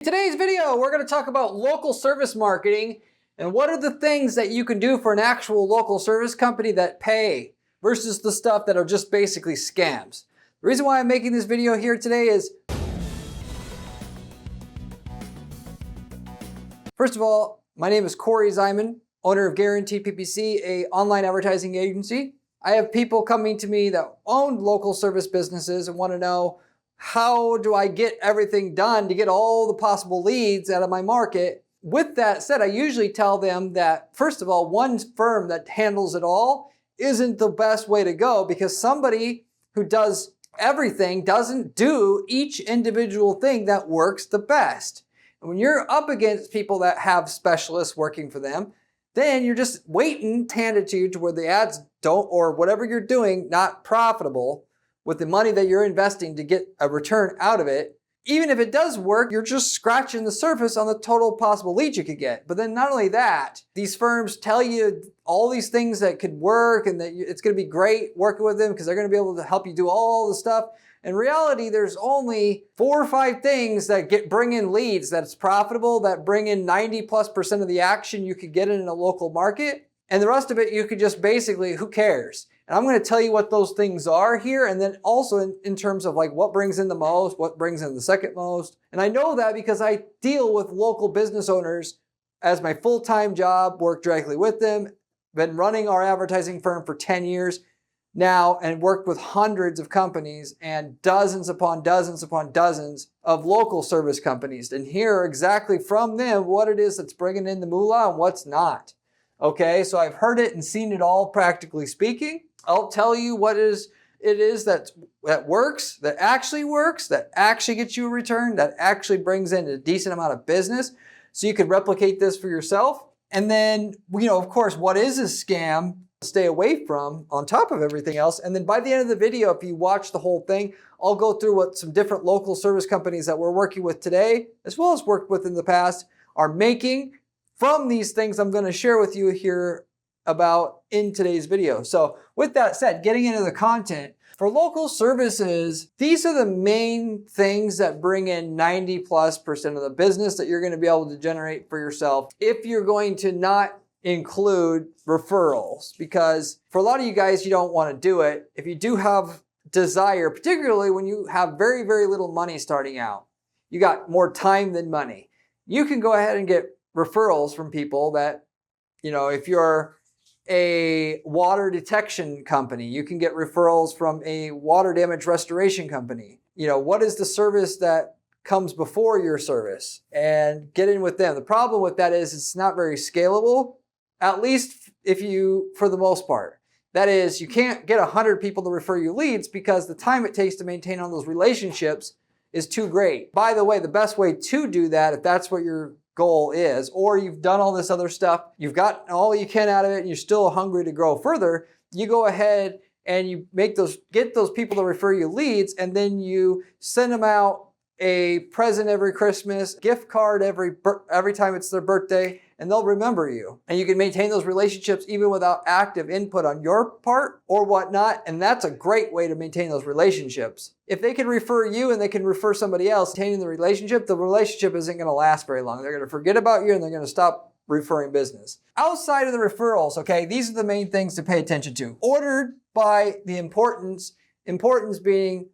In today's video, we're going to talk about local service marketing and what are the things that you can do for an actual local service company that pay versus the stuff that are just basically scams. The reason why I'm making this video here today is, first of all, my name is Corey Zyman, owner of Guarantee PPC, a online advertising agency. I have people coming to me that own local service businesses and want to know, how do I get everything done to get all the possible leads out of my market? With that said, I usually tell them that, first of all, one firm that handles it all isn't the best way to go, because somebody who does everything doesn't do each individual thing that works the best. And when you're up against people that have specialists working for them, then you're just waiting handed to you to where the ads don't, or whatever you're doing, not profitable with the money that you're investing to get a return out of it. Even if it does work, you're just scratching the surface on the total possible leads you could get. But then not only that, these firms tell you all these things that could work and that it's going to be great working with them because they're going to be able to help you do all the stuff. In reality, there's only 4 or 5 things that bring in leads that's profitable, that bring in 90+% of the action you could get in a local market. And the rest of it, you could just basically, who cares? And I'm going to tell you what those things are here, and then also in terms of like what brings in the most, what brings in the second most. And I know that because I deal with local business owners as my full-time job, work directly with them, been running our advertising firm for 10 years now, and worked with hundreds of companies and dozens upon dozens upon dozens of local service companies, and hear exactly from them what it is that's bringing in the moolah and what's not. Okay, so I've heard it and seen it all, practically speaking. I'll tell you what it is that works, that actually gets you a return, that actually brings in a decent amount of business, so you can replicate this for yourself. And then, of course, what is a scam, stay away from, on top of everything else. And then by the end of the video, if you watch the whole thing, I'll go through what some different local service companies that we're working with today, as well as worked with in the past, are making from these things I'm going to share with you here about in today's video. So with that said, getting into the content, for local services, these are the main things that bring in 90+% of the business that you're going to be able to generate for yourself if you're going to not include referrals. Because for a lot of you guys, you don't want to do it. If you do have desire, particularly when you have very, very little money starting out, you got more time than money, you can go ahead and get referrals from people that, if you're a water detection company, you can get referrals from a water damage restoration company. What is the service that comes before your service, and get in with them. The problem with that is it's not very scalable, at least for the most part. That is, you can't get 100 people to refer you leads because the time it takes to maintain all those relationships is too great. By the way, the best way to do that, if that's what your goal is, or you've done all this other stuff, you've got all you can out of it, and you're still hungry to grow further, you go ahead and you get those people to refer you leads, and then you send them out a present every Christmas, gift card every time it's their birthday, and they'll remember you. And you can maintain those relationships even without active input on your part or whatnot, and that's a great way to maintain those relationships. If they can refer you and they can refer somebody else, maintaining the relationship isn't going to last very long. They're going to forget about you and they're going to stop referring business. Outside of the referrals, okay, these are the main things to pay attention to. Ordered by the importance being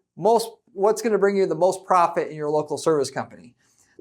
what's going to bring you the most profit in your local service company.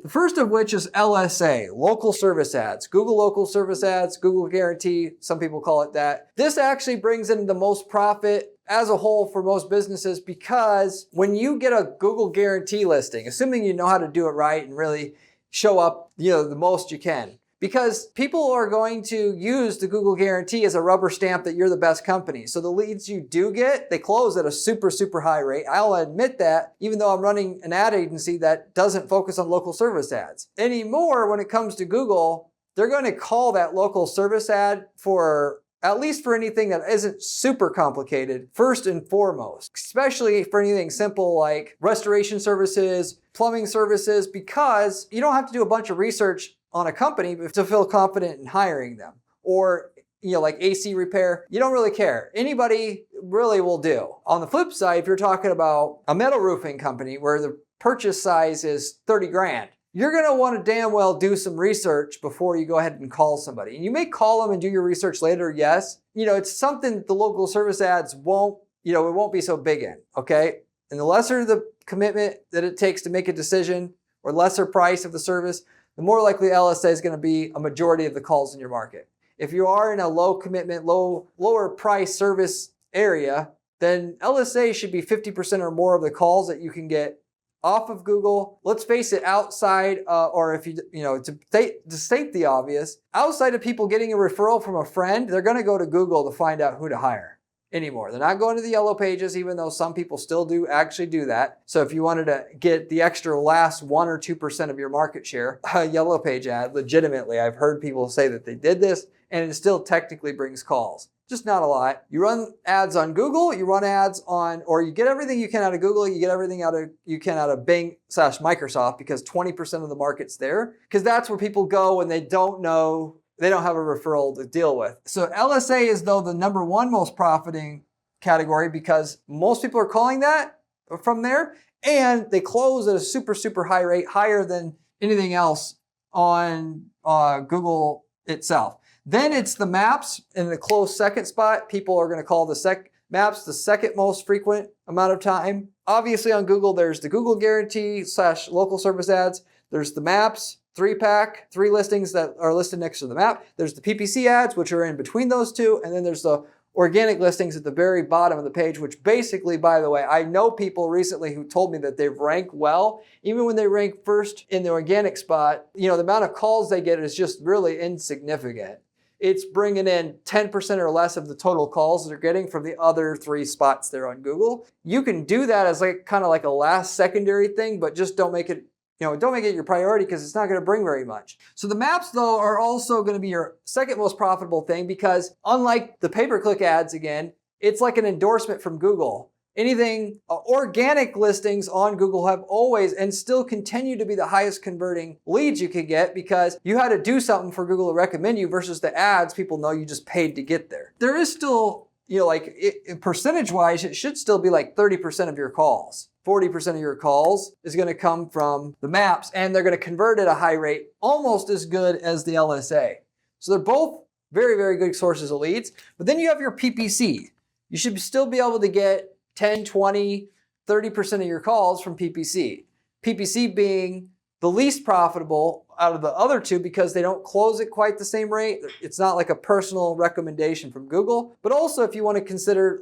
The first of which is LSA, local service ads. Google local service ads, Google Guarantee, some people call it that. This actually brings in the most profit as a whole for most businesses, because when you get a Google Guarantee listing, assuming you know how to do it right and really show up, the most you can, because people are going to use the Google Guarantee as a rubber stamp that you're the best company. So the leads you do get, they close at a super, super high rate. I'll admit that, even though I'm running an ad agency that doesn't focus on local service ads. Anymore, when it comes to Google, they're going to call that local service ad for, at least for anything that isn't super complicated, first and foremost, especially for anything simple like restoration services, plumbing services, because you don't have to do a bunch of research on a company to feel confident in hiring them. Or like AC repair, you don't really care. Anybody really will do. On the flip side, if you're talking about a metal roofing company where the purchase size is 30 grand, you're going to want to damn well do some research before you go ahead and call somebody. And you may call them and do your research later, yes. It's something that the local service ads won't, it won't be so big in, okay? And the lesser the commitment that it takes to make a decision or lesser price of the service, the more likely LSA is going to be a majority of the calls in your market. If you are in a low commitment, lower price service area, then LSA should be 50% or more of the calls that you can get off of Google. Let's face it, outside, or if to state the obvious, outside of people getting a referral from a friend, they're going to go to Google to find out who to hire anymore. They're not going to the yellow pages, even though some people still do actually do that. So if you wanted to get the extra last 1 or 2% of your market share, a yellow page ad, legitimately, I've heard people say that they did this, and it still technically brings calls. Just not a lot. You run ads on Google, you run ads on, or you get everything you can out of Google, you get everything you can out of Bing/Microsoft, because 20% of the market's there, because that's where people go when they don't know, they don't have a referral to deal with. So LSA is though the number one most profiting category, because most people are calling that from there, and they close at a super, super high rate, higher than anything else on Google itself. Then it's the maps in the close second spot. People are going to call the maps the second most frequent amount of time. Obviously on Google, there's the Google Guarantee / local service ads. There's the maps, 3-pack, 3 listings that are listed next to the map. There's the PPC ads, which are in between those two. And then there's the organic listings at the very bottom of the page, which basically, by the way, I know people recently who told me that they've ranked well. Even when they rank first in the organic spot, the amount of calls they get is just really insignificant. It's bringing in 10% or less of the total calls they're getting from the other 3 spots there on Google. You can do that as kind of like a last secondary thing, but just don't make it your priority, because it's not going to bring very much. So the maps though are also going to be your second most profitable thing, because unlike the pay-per-click ads, again, it's like an endorsement from Google. Anything organic listings on Google have always and still continue to be the highest converting leads you could get, because you had to do something for Google to recommend you, versus the ads people know you just paid to get there. There is still, percentage wise, it should still be like 30% of your calls. 40% of your calls is going to come from the maps, and they're going to convert at a high rate, almost as good as the LSA. So they're both very, very good sources of leads. But then you have your PPC. You should still be able to get 10, 20, 30% of your calls from PPC. PPC being the least profitable out of the other two, because they don't close at quite the same rate. It's not like a personal recommendation from Google, but also if you want to consider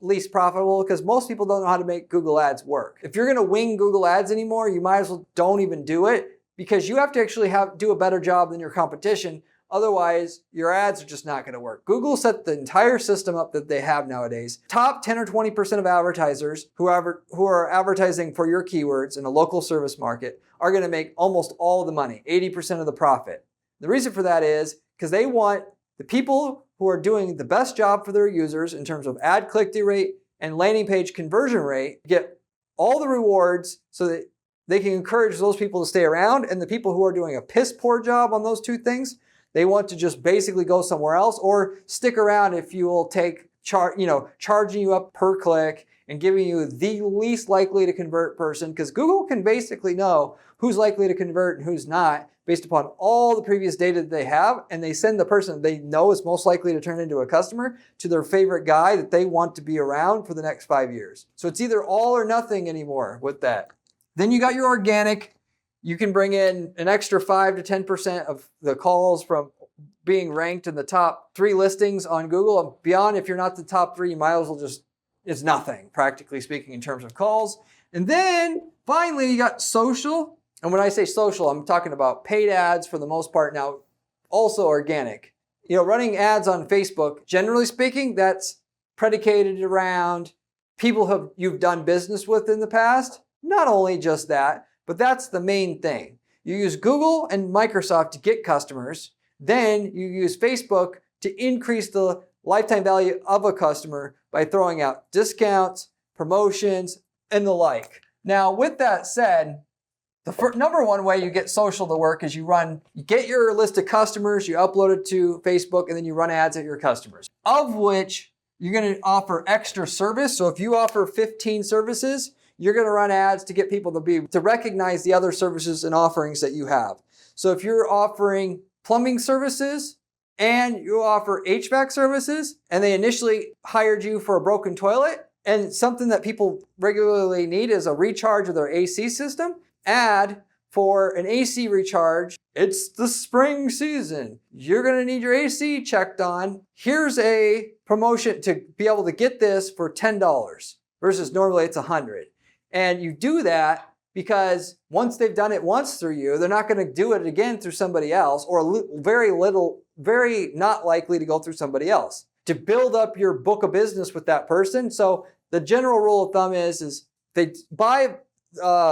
least profitable, because most people don't know how to make Google ads work. If you're going to wing Google ads anymore, you might as well don't even do it, because you have to actually do a better job than your competition. Otherwise, your ads are just not going to work. Google set the entire system up that they have nowadays. Top 10 or 20% of advertisers who are advertising for your keywords in a local service market are going to make almost all of the money, 80% of the profit. The reason for that is because they want the people who are doing the best job for their users in terms of ad click-through rate and landing page conversion rate get all the rewards, so that they can encourage those people to stay around. And the people who are doing a piss poor job on those two things, they want to just basically go somewhere else, or stick around if you will take charging you up per click and giving you the least likely to convert person, because Google can basically know who's likely to convert and who's not based upon all the previous data that they have, and they send the person they know is most likely to turn into a customer to their favorite guy that they want to be around for the next 5 years. So it's either all or nothing anymore with that. Then you got your organic. You can bring in an extra 5 to 10% of the calls from being ranked in the top 3 listings on Google. And beyond, if you're not the top 3, you might as well it's nothing, practically speaking, in terms of calls. And then finally, you got social. And when I say social, I'm talking about paid ads for the most part now, also organic. Running ads on Facebook, generally speaking, that's predicated around people you've done business with in the past. Not only just that, but that's the main thing. You use Google and Microsoft to get customers. Then you use Facebook to increase the lifetime value of a customer by throwing out discounts, promotions, and the like. Now, with that said, the number one way you get social to work is you get your list of customers, you upload it to Facebook, and then you run ads at your customers, of which you're going to offer extra service. So if you offer 15 services, you're going to run ads to get people to recognize the other services and offerings that you have. So if you're offering plumbing services and you offer HVAC services, and they initially hired you for a broken toilet, and something that people regularly need is a recharge of their AC system, ad for an AC recharge. It's the spring season. You're going to need your AC checked on. Here's a promotion to be able to get this for $10 versus normally it's $100. And you do that because once they've done it once through you, they're not going to do it again through somebody else, or very not likely to go through somebody else to build up your book of business with that person. So the general rule of thumb is they buy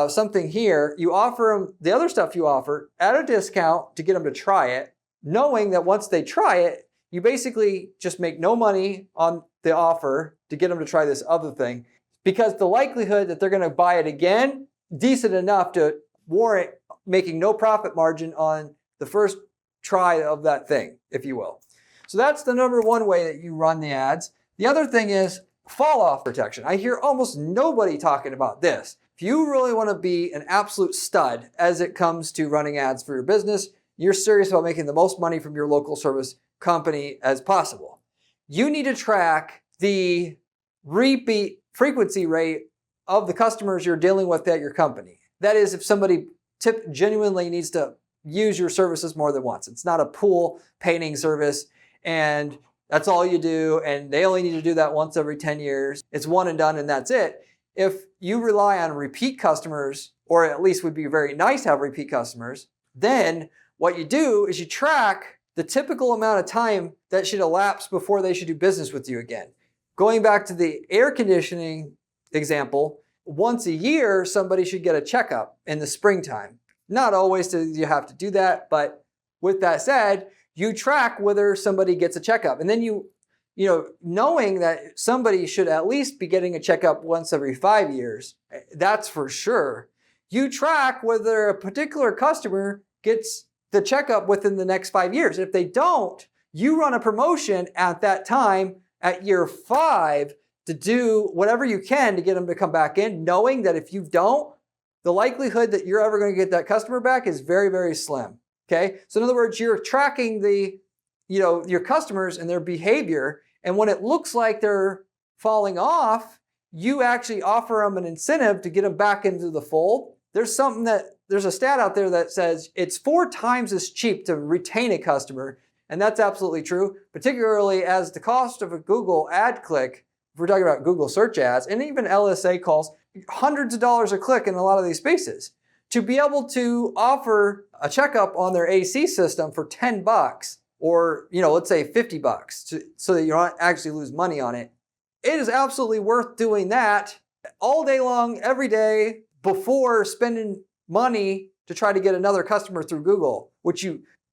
something here, you offer them the other stuff you offer at a discount to get them to try it, knowing that once they try it, you basically just make no money on the offer to get them to try this other thing, because the likelihood that they're going to buy it again, decent enough to warrant making no profit margin on the first try of that thing, if you will. So that's the number one way that you run the ads. The other thing is fall off protection. I hear almost nobody talking about this. If you really want to be an absolute stud as it comes to running ads for your business, you're serious about making the most money from your local service company as possible, you need to track the repeat frequency rate of the customers you're dealing with at your company. That is, if somebody genuinely needs to use your services more than once. It's not a pool painting service and that's all you do, and they only need to do that once every 10 years. It's one and done and that's it. If you rely on repeat customers, or at least would be very nice to have repeat customers, then what you do is you track the typical amount of time that should elapse before they should do business with you again. Going back to the air conditioning example, once a year, somebody should get a checkup in the springtime. Not always do you have to do that, but with that said, you track whether somebody gets a checkup. And then knowing that somebody should at least be getting a checkup once every 5 years, that's for sure. You track whether a particular customer gets the checkup within the next 5 years. If they don't, you run a promotion at that time at year 5 to do whatever you can to get them to come back in, knowing that if you don't, the likelihood that you're ever going to get that customer back is very, very slim. Okay? So in other words, you're tracking your customers and their behavior, and when it looks like they're falling off, you actually offer them an incentive to get them back into the fold. There's a stat out there that says it's 4 times as cheap to retain a customer, and that's absolutely true, particularly as the cost of a Google ad click, if we're talking about Google search ads, and even LSA calls, hundreds of dollars a click in a lot of these spaces. To be able to offer a checkup on their AC system for $10, or let's say $50, so that you don't actually lose money on it, it is absolutely worth doing that all day long, every day, before spending money to try to get another customer through Google, which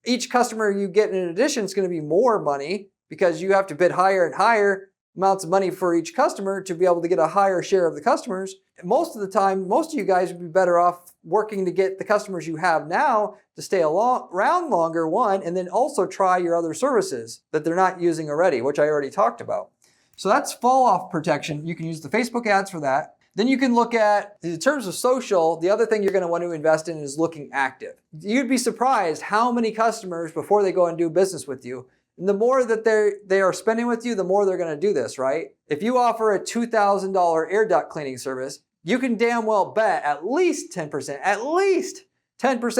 each customer you get in addition is going to be more money because you have to bid higher and higher amounts of money for each customer to be able to get a higher share of the customers. Most of the time, most of you guys would be better off working to get the customers you have now to stay around longer, one, and then also try your other services that they're not using already, which I already talked about. So that's fall off protection. You can use the Facebook ads for that. Then you can look at, in terms of social, the other thing you're going to want to invest in is looking active. You'd be surprised how many customers, before they go and do business with you, and the more that they are spending with you, the more they're going to do this, right? If you offer a $2,000 air duct cleaning service, you can damn well bet at least 10%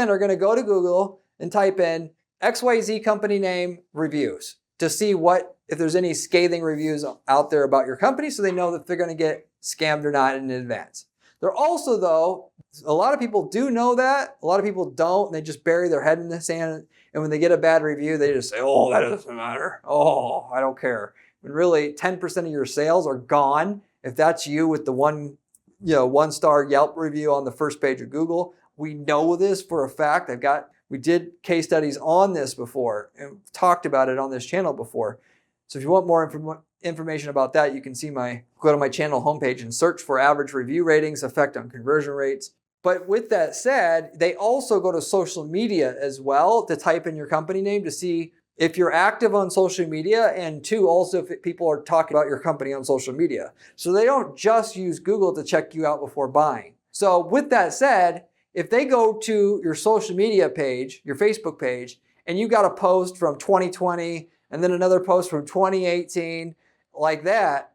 are going to go to Google and type in XYZ company name reviews to see if there's any scathing reviews out there about your company, so they know that they're going to get scammed or not in advance. They're also, though, a lot of people do know that. A lot of people don't, and they just bury their head in the sand. And when they get a bad review, they just say, oh, that doesn't matter. Oh, I don't care. When really 10% of your sales are gone, if that's you with the one-star Yelp review on the first page of Google. We know this for a fact. We did case studies on this before and talked about it on this channel before. So if you want more information about that, you can go to my channel homepage and search for average review ratings, effect on conversion rates. But with that said, they also go to social media as well to type in your company name to see if you're active on social media, and two, also if people are talking about your company on social media. So they don't just use Google to check you out before buying. So with that said, if they go to your social media page, your Facebook page, and you got a post from 2020 and then another post from 2018, like that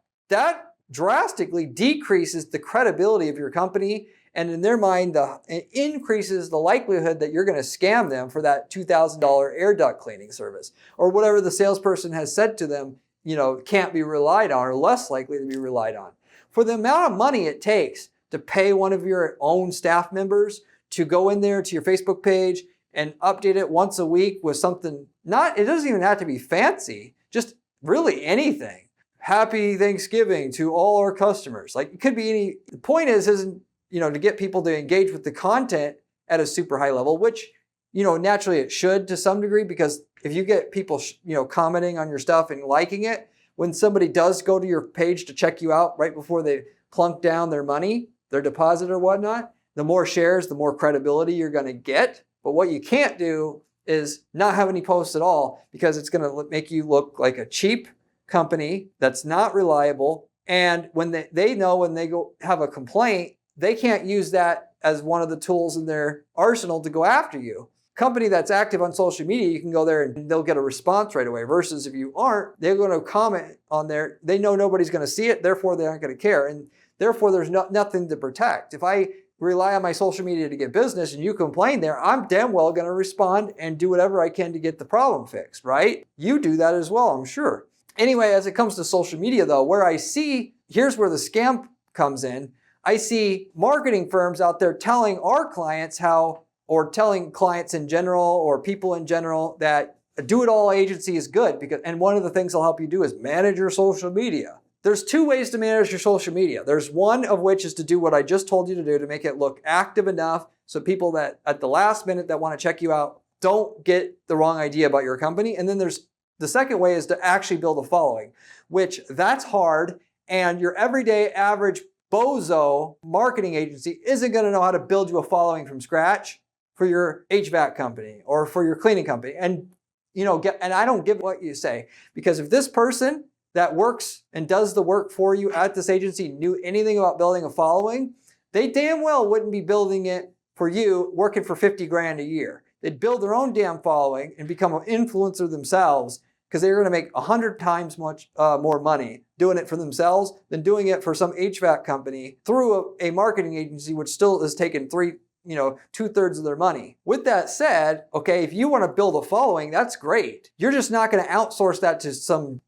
drastically decreases the credibility of your company. And in their mind, it increases the likelihood that you're going to scam them for that $2,000 air duct cleaning service, or whatever the salesperson has said to them, can't be relied on or less likely to be relied on. For the amount of money it takes to pay one of your own staff members to go in there to your Facebook page and update it once a week with something, it doesn't even have to be fancy, just really anything. Happy Thanksgiving to all our customers. Like, it could be any, the point isn't, to get people to engage with the content at a super high level, which, naturally it should to some degree, because if you get people, commenting on your stuff and liking it, when somebody does go to your page to check you out right before they plunk down their money, their deposit or whatnot, the more shares, the more credibility you're going to get. But what you can't do is not have any posts at all, because it's going to make you look like a cheap company that's not reliable. And when they know when they go have a complaint, they can't use that as one of the tools in their arsenal to go after you. Company that's active on social media, you can go there and they'll get a response right away. Versus if you aren't, they're going to comment on there. They know nobody's going to see it, therefore they aren't going to care. And therefore there's nothing to protect. If I rely on my social media to get business and you complain there, I'm damn well going to respond and do whatever I can to get the problem fixed, right? You do that as well, I'm sure. Anyway, as it comes to social media though, here's where the scam comes in. I see marketing firms out there telling our clients or telling clients in general or people in general that a do-it-all agency is good, and one of the things they'll help you do is manage your social media. There's two ways to manage your social media. There's one of which is to do what I just told you to do, to make it look active enough so people that at the last minute that want to check you out don't get the wrong idea about your company. And then there's the second way is to actually build a following, which that's hard, and your everyday average bozo marketing agency isn't going to know how to build you a following from scratch for your HVAC company or for your cleaning company. And and I don't give what you say, because if this person that works and does the work for you at this agency knew anything about building a following, they damn well wouldn't be building it for you working for 50 grand a year. They'd build their own damn following and become an influencer themselves, because they're going to make 100 times much more money doing it for themselves than doing it for some HVAC company through a marketing agency, which still is taking 2/3 of their money. With that said, okay, if you want to build a following, that's great. You're just not going to outsource that to some,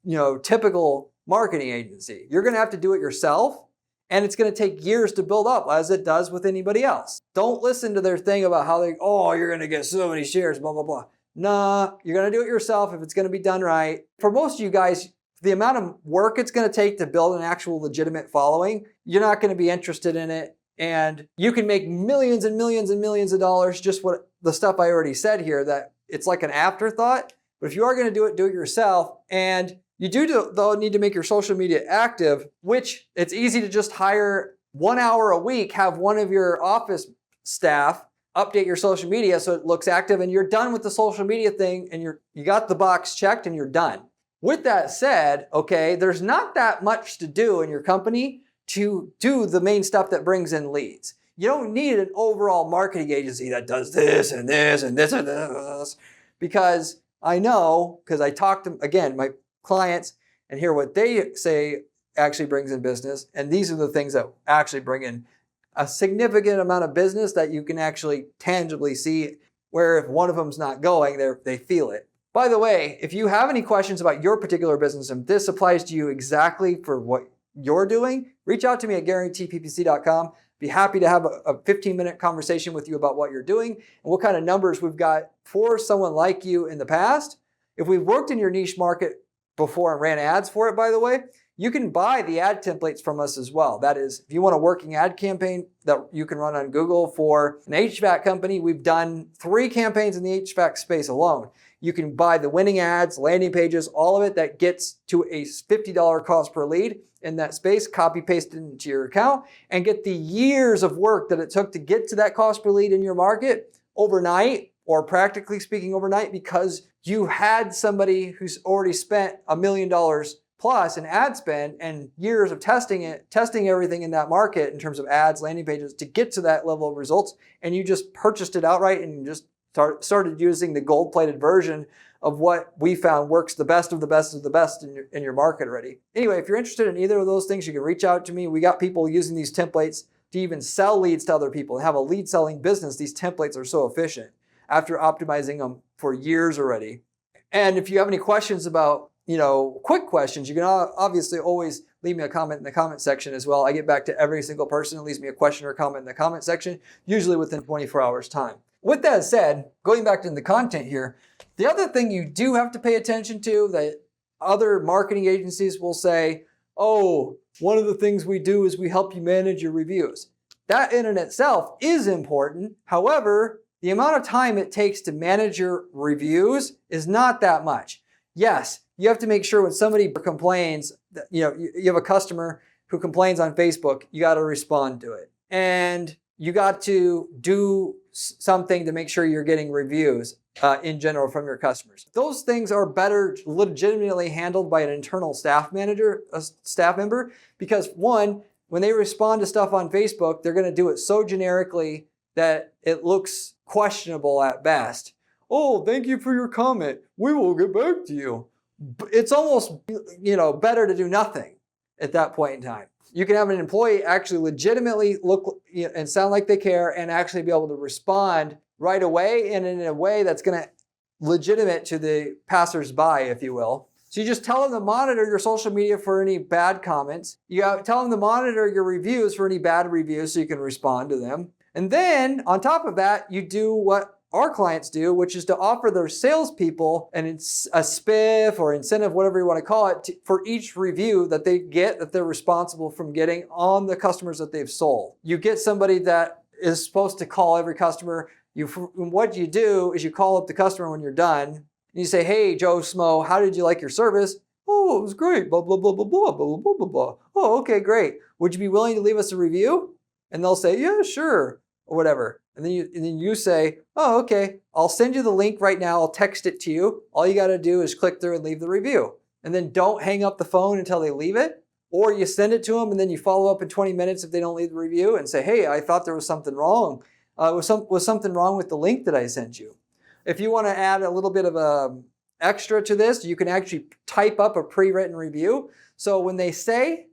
typical marketing agency. You're going to have to do it yourself, and it's going to take years to build up, as it does with anybody else. Don't listen to their thing about how you're going to get so many shares, blah, blah, blah. Nah, you're going to do it yourself if it's going to be done right. For most of you guys, the amount of work it's going to take to build an actual legitimate following, you're not going to be interested in it. And you can make millions and millions and millions of dollars, just what the stuff I already said here, that it's like an afterthought. But if you are going to do it yourself. And you though need to make your social media active, which it's easy to just hire 1 hour a week, have one of your office staff update your social media so it looks active, and you're done with the social media thing, and you got the box checked and you're done. With that said, okay, there's not that much to do in your company to do the main stuff that brings in leads. You don't need an overall marketing agency that does this and this and this and this, because I know, because I talk to, again, my clients and hear what they say actually brings in business, and these are the things that actually bring in a significant amount of business that you can actually tangibly see, where if one of them's not going, they feel it. By the way, if you have any questions about your particular business and this applies to you exactly for what you're doing, reach out to me at guaranteeppc.com. Be happy to have a 15-minute conversation with you about what you're doing and what kind of numbers we've got for someone like you in the past. If we've worked in your niche market before and ran ads for it, by the way, you can buy the ad templates from us as well. That is, if you want a working ad campaign that you can run on Google for an HVAC company, we've done 3 campaigns in the HVAC space alone. You can buy the winning ads, landing pages, all of it that gets to a $50 cost per lead in that space, copy paste it into your account, and get the years of work that it took to get to that cost per lead in your market overnight or practically speaking overnight, because you had somebody who's already spent $1 million plus in ad spend and years of testing everything in that market in terms of ads, landing pages to get to that level of results, and you just purchased it outright and you just started using the gold-plated version of what we found works the best of the best of the best in your market already. Anyway, if you're interested in either of those things, you can reach out to me. We got people using these templates to even sell leads to other people and have a lead selling business. These templates are so efficient after optimizing them for years already. And if you have any questions about, quick questions, you can obviously always leave me a comment in the comment section as well. I get back to every single person who leaves me a question or comment in the comment section, usually within 24 hours time. With that said, going back to the content here, the other thing you do have to pay attention to that other marketing agencies will say, oh, one of the things we do is we help you manage your reviews. That in and itself is important. However, the amount of time it takes to manage your reviews is not that much. Yes, you have to make sure when somebody complains, that, you have a customer who complains on Facebook, you got to respond to it. And you got to do something to make sure you're getting reviews in general from your customers. Those things are better legitimately handled by an internal staff member, because one, when they respond to stuff on Facebook, they're going to do it so generically that it looks questionable at best. Oh, thank you for your comment. We will get back to you. It's almost, better to do nothing at that point in time. You can have an employee actually legitimately look and sound like they care and actually be able to respond right away and in a way that's going to legitimate to the passersby, if you will. So you just tell them to monitor your social media for any bad comments. You tell them to monitor your reviews for any bad reviews so you can respond to them. And then on top of that, you do what our clients do, which is to offer their salespeople a spiff or incentive, whatever you want to call it, for each review that they get, that they're responsible from getting on the customers that they've sold. You get somebody that is supposed to call every customer. What you do is you call up the customer when you're done, and you say, hey, Joe Smo, how did you like your service? Oh, it was great, blah, blah, blah, blah, blah, blah, blah, blah, blah. Oh, okay, great. Would you be willing to leave us a review? And they'll say, yeah, sure, or whatever. And then you say, oh, okay, I'll send you the link right now. I'll text it to you. All you got to do is click through and leave the review. And then don't hang up the phone until they leave it. Or you send it to them and then you follow up in 20 minutes if they don't leave the review and say, hey, I thought there was something wrong. Was something wrong with the link that I sent you? If you want to add a little bit of extra to this, you can actually type up a pre-written review. So when they say,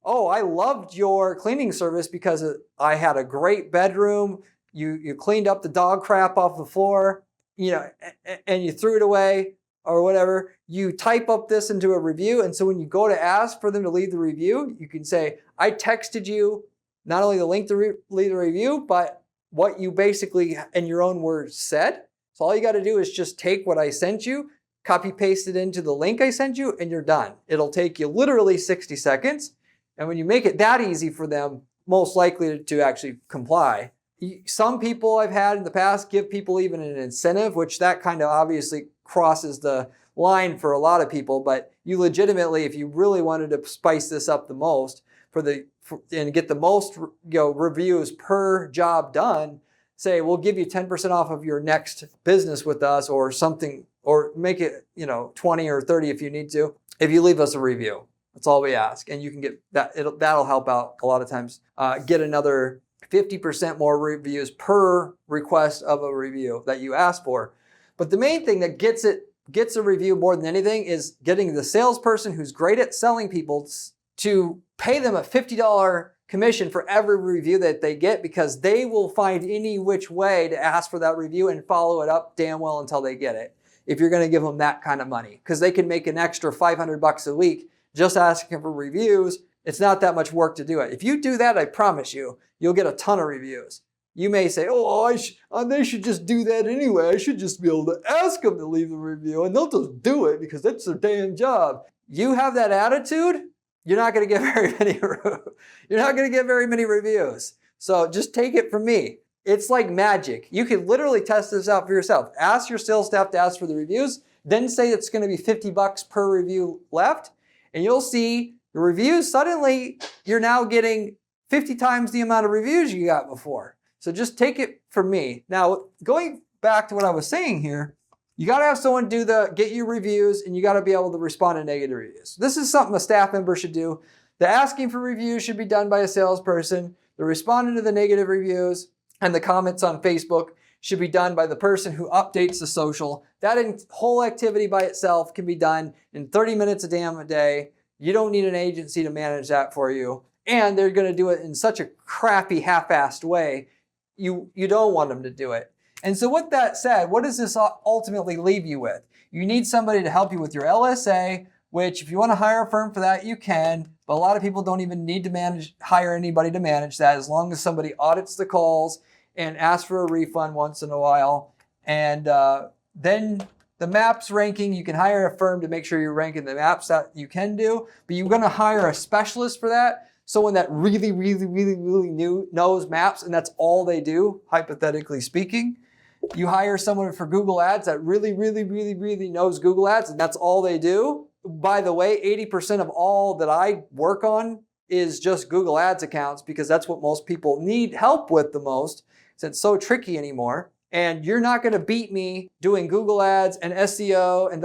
oh, I loved your cleaning service because I had a great bedroom, you cleaned up the dog crap off the floor, and you threw it away or whatever, you type up this into a review. And so when you go to ask for them to leave the review, you can say, I texted you not only the link to leave the review, but what you basically, in your own words, said. So all you got to do is just take what I sent you, copy paste it into the link I sent you, and you're done. It'll take you literally 60 seconds. And when you make it that easy for them, most likely to actually comply. Some people I've had in the past give people even an incentive, which that kind of obviously crosses the line for a lot of people. But you legitimately, if you really wanted to spice this up the most and get the most reviews per job done, say we'll give you 10% off of your next business with us or something, or make it 20 or 30 if you need to, if you leave us a review. That's all we ask. And you can get that. That'll help out a lot of times. Get another 50% more reviews per request of a review that you ask for. But the main thing that gets a review more than anything is getting the salesperson who's great at selling people to pay them a $50 commission for every review that they get, because they will find any which way to ask for that review and follow it up damn well until they get it. If you're going to give them that kind of money, because they can make an extra $500 a week just asking for reviews. It's not that much work to do it. If you do that, I promise you, you'll get a ton of reviews. You may say, oh, they should just do that anyway. I should just be able to ask them to leave the review, and they'll just do it because that's their damn job. You have that attitude, you're not going to get very many reviews. So just take it from me. It's like magic. You can literally test this out for yourself. Ask your sales staff to ask for the reviews, then say it's going to be $50 per review left, and you'll see the reviews, suddenly you're now getting 50 times the amount of reviews you got before. So just take it from me. Now, going back to what I was saying here, you got to have someone get you reviews, and you got to be able to respond to negative reviews. This is something a staff member should do. The asking for reviews should be done by a salesperson. The responding to the negative reviews and the comments on Facebook should be done by the person who updates the social. That whole activity by itself can be done in 30 minutes a day. You don't need an agency to manage that for you. And they're going to do it in such a crappy, half-assed way. You don't want them to do it. And so with that said, what does this ultimately leave you with? You need somebody to help you with your LSA, which if you want to hire a firm for that, you can. But a lot of people don't even need to hire anybody to manage that, as long as somebody audits the calls and asks for a refund once in a while. And then the maps ranking, you can hire a firm to make sure you're ranking the maps that you can do. But you're going to hire a specialist for that. Someone that really knows maps, and that's all they do, hypothetically speaking. You hire someone for Google Ads that really knows Google Ads, and that's all they do. By the way, 80% of all that I work on is just Google Ads accounts, because that's what most people need help with the most, since it's so tricky anymore. And you're not going to beat me doing Google Ads and SEO and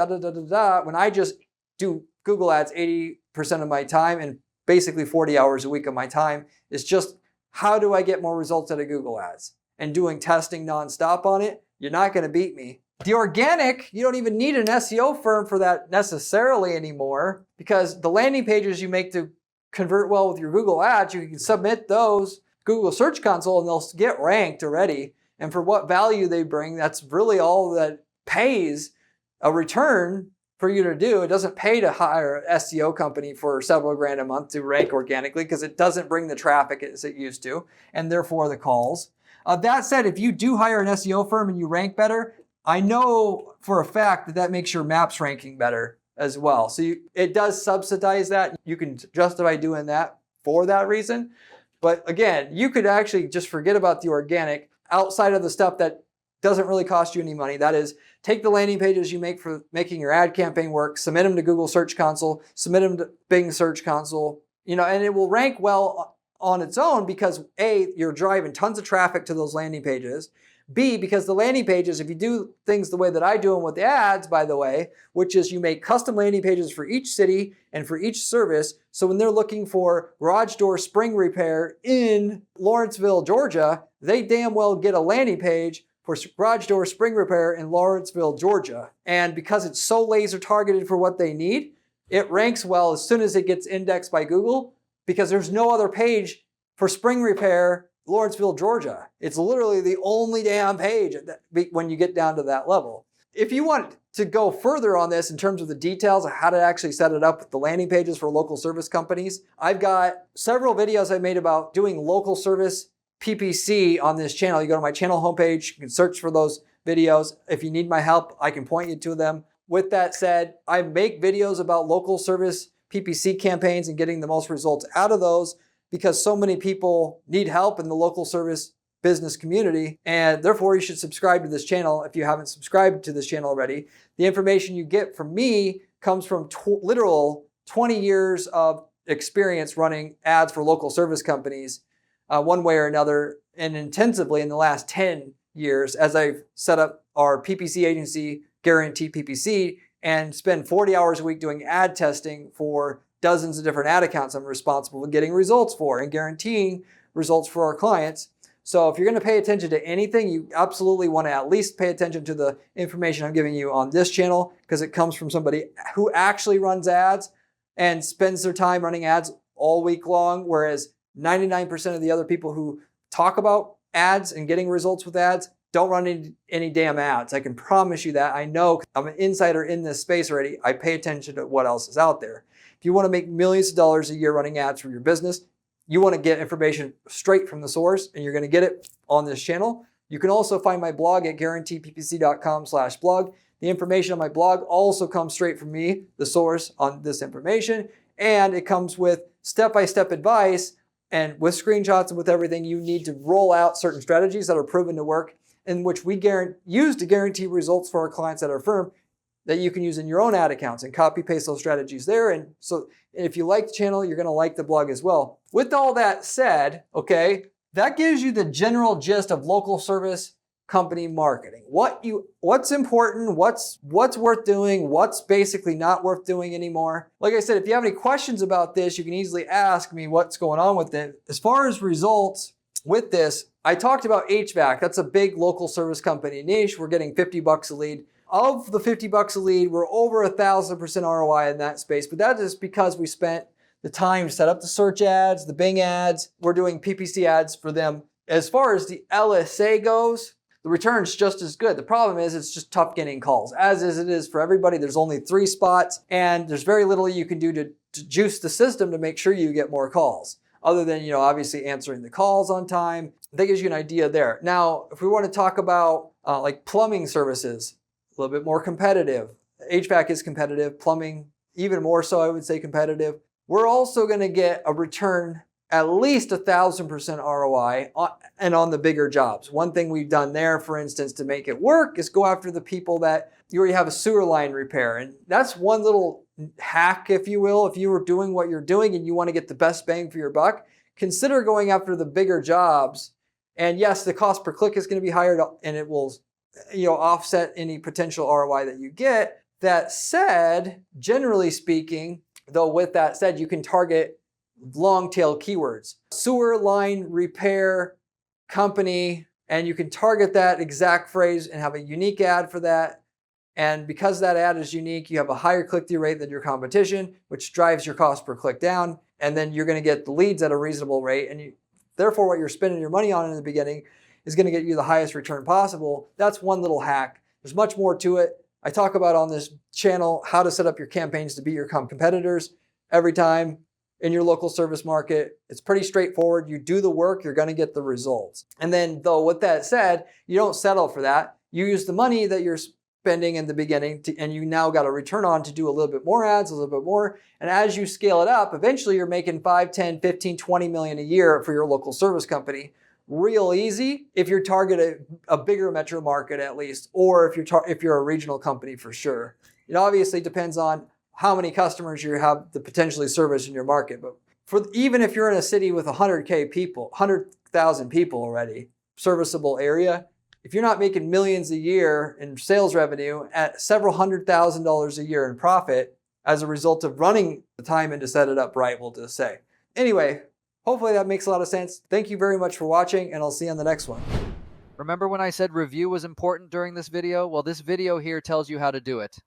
when I just do Google Ads 80% of my time, and basically 40 hours a week of my time is just how do I get more results out of Google Ads, and doing testing nonstop on it. You're not going to beat me. The organic, you don't even need an SEO firm for that necessarily anymore, because the landing pages you make to convert well with your Google Ads, you can submit those Google Search Console and they'll get ranked already. And for what value they bring, that's really all that pays a return for you to do. It doesn't pay to hire an SEO company for several grand a month to rank organically, because it doesn't bring the traffic as it used to, and therefore the calls. That said, if you do hire an SEO firm and you rank better, I know for a fact that that makes your maps ranking better as well. So it does subsidize that. You can justify doing that for that reason. But again, you could actually just forget about the organic outside of the stuff that doesn't really cost you any money. That is, take the landing pages you make for making your ad campaign work, submit them to Google Search Console, submit them to Bing Search Console, and it will rank well on its own, because A, you're driving tons of traffic to those landing pages. B, because the landing pages, if you do things the way that I do them with the ads, by the way, which is you make custom landing pages for each city and for each service. So when they're looking for garage door spring repair in Lawrenceville, Georgia, they damn well get a landing page for garage door spring repair in Lawrenceville, Georgia. And because it's so laser targeted for what they need, it ranks well as soon as it gets indexed by Google, because there's no other page for spring repair Lawrenceville, Georgia. It's literally the only damn page when you get down to that level. If you want to go further on this in terms of the details of how to actually set it up with the landing pages for local service companies, I've got several videos I made about doing local service PPC on this channel. You go to my channel homepage, you can search for those videos. If you need my help, I can point you to them. With that said, I make videos about local service PPC campaigns and getting the most results out of those, because so many people need help in the local service business community, and therefore you should subscribe to this channel if you haven't subscribed to this channel already. The information you get from me comes from literal 20 years of experience running ads for local service companies one way or another, and intensively in the last 10 years as I've set up our PPC agency, Guarantee PPC, and spend 40 hours a week doing ad testing for dozens of different ad accounts I'm responsible for getting results for and guaranteeing results for our clients. So if you're going to pay attention to anything, you absolutely want to at least pay attention to the information I'm giving you on this channel, because it comes from somebody who actually runs ads and spends their time running ads all week long, whereas 99% of the other people who talk about ads and getting results with ads don't run any damn ads. I can promise you that. I know, I'm an insider in this space already. I pay attention to what else is out there. If you want to make millions of dollars a year running ads for your business, you want to get information straight from the source, and you're going to get it on this channel. You can also find my blog at guaranteeppc.com/blog. The information on my blog also comes straight from me, the source on this information, and it comes with step-by-step advice and with screenshots and with everything you need to roll out certain strategies that are proven to work, in which we use to guarantee results for our clients at our firm, that you can use in your own ad accounts and copy paste those strategies there. And so if you like the channel, you're going to like the blog as well. With all that said, okay, that gives you the general gist of local service company marketing. What's important, what's worth doing, what's basically not worth doing anymore. Like I said, if you have any questions about this, you can easily ask me what's going on with it. As far as results with this, I talked about HVAC. That's a big local service company niche. We're getting $50 a lead. Of the $50 a lead, we're over 1,000% ROI in that space, but that is because we spent the time to set up the search ads, the Bing ads. We're doing PPC ads for them. As far as the LSA goes, the return's just as good. The problem is it's just tough getting calls. As is it is for everybody, there's only 3 spots and there's very little you can do to juice the system to make sure you get more calls. Other than, obviously answering the calls on time. That gives you an idea there. Now, if we want to talk about like plumbing services, a little bit more competitive. HVAC is competitive, plumbing even more so, I would say competitive. We're also going to get a return at least 1,000% ROI and on the bigger jobs. One thing we've done there, for instance, to make it work is go after the people that you already have a sewer line repair. And that's one little hack, if you will. If you were doing what you're doing and you want to get the best bang for your buck, consider going after the bigger jobs. And yes, the cost per click is going to be higher and it will offset any potential ROI that you get. That said, generally speaking, though, with that said, you can target long tail keywords. Sewer line repair company, and you can target that exact phrase and have a unique ad for that. And because that ad is unique, you have a higher click-through rate than your competition, which drives your cost per click down. And then you're going to get the leads at a reasonable rate. And therefore, what you're spending your money on in the beginning is going to get you the highest return possible. That's one little hack. There's much more to it. I talk about on this channel how to set up your campaigns to beat your competitors every time in your local service market. It's pretty straightforward. You do the work, you're going to get the results. And then, though, with that said, you don't settle for that. You use the money that you're spending in the beginning and you now got a return on to do a little bit more ads, a little bit more. And as you scale it up, eventually you're making 5, 10, 15, 20 million a year for your local service company. Real easy if you're targeting a bigger metro market at least, or if you're a regional company for sure. It obviously depends on how many customers you have to potentially service in your market. But even if you're in a city with 100,000 people already, serviceable area, if you're not making millions a year in sales revenue at several $100,000 a year in profit as a result of running the time in to set it up right, we'll just say. Anyway, hopefully that makes a lot of sense. Thank you very much for watching, and I'll see you on the next one. Remember when I said review was important during this video? Well, this video here tells you how to do it.